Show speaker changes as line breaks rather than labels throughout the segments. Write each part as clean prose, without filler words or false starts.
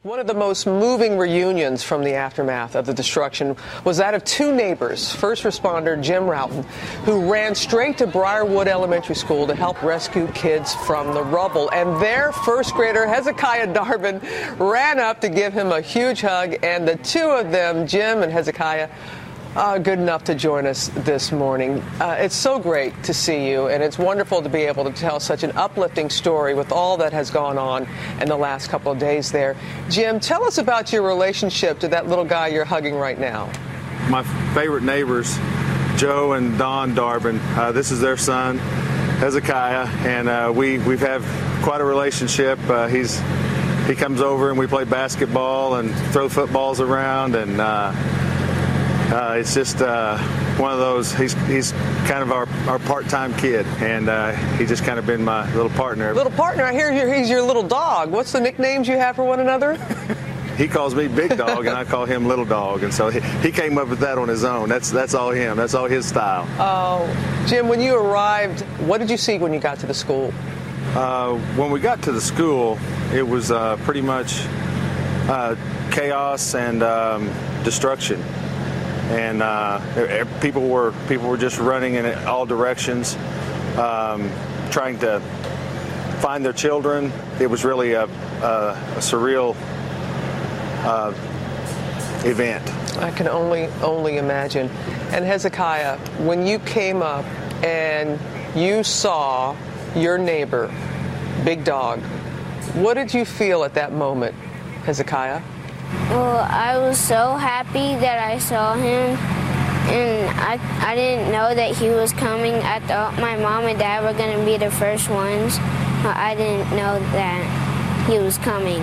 One of the most moving reunions from the aftermath of the destruction was that of two neighbors, first responder Jim Routon, who ran straight to Briarwood Elementary School to help rescue kids from the rubble. And their first grader, Hezekiah Darbin, ran up to give him a huge hug. And the two of them, Jim and Hezekiah, are good enough to join us this morning. It's so great to see you, and it's wonderful to be able to tell such an uplifting story with all that has gone on in the last couple of days there. Jim, tell us about your relationship to that little guy you're hugging right now.
My favorite neighbors, Joe and Don Darbin, this is their son, Hezekiah, and we've had quite a relationship. He comes over and we play basketball and throw footballs around, and it's just one of those, he's kind of our part-time kid, and he's just kind of been my little partner.
Little partner, I hear he's your little dog. What's the nicknames you have for one another?
He calls me Big Dog, and I call him Little Dog, and so he came up with that on his own. That's all him. That's all his style.
Oh, Jim, when you arrived, what did you see when you got to the school?
When we got to the school, it was pretty much chaos and destruction. And people were just running in all directions, trying to find their children. It was really a surreal event.
I can only imagine. And Hezekiah, when you came up and you saw your neighbor, Big Dog, what did you feel at that moment, Hezekiah?
Well, I was so happy that I saw him, and I didn't know that he was coming. I thought my mom and dad were going to be the first ones, but I didn't know that he was coming.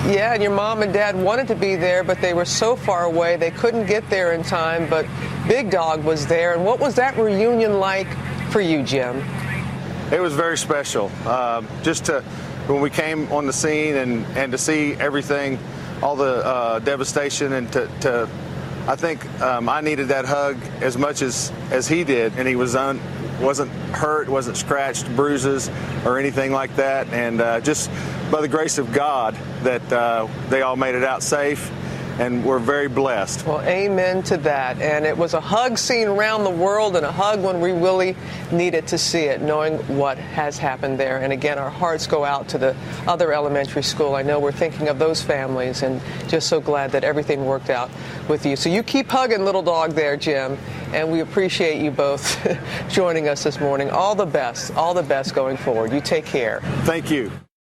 Yeah, and your mom and dad wanted to be there, but they were so far away they couldn't get there in time, but Big Dog was there. And what was that reunion like for you, Jim?
It was very special. When we came on the scene and to see everything, all the devastation, and I think I needed that hug as much as he did, and he wasn't hurt, wasn't scratched, bruises, or anything like that, and just by the grace of God that they all made it out safe, and we're very blessed.
Well, amen to that. And it was a hug seen around the world, and a hug when we really needed to see it, knowing what has happened there. And again, our hearts go out to the other elementary school. I know we're thinking of those families, and just so glad that everything worked out with you. So you keep hugging Little Dog there, Jim, and we appreciate you both joining us this morning. All the best going forward. You take care.
Thank you.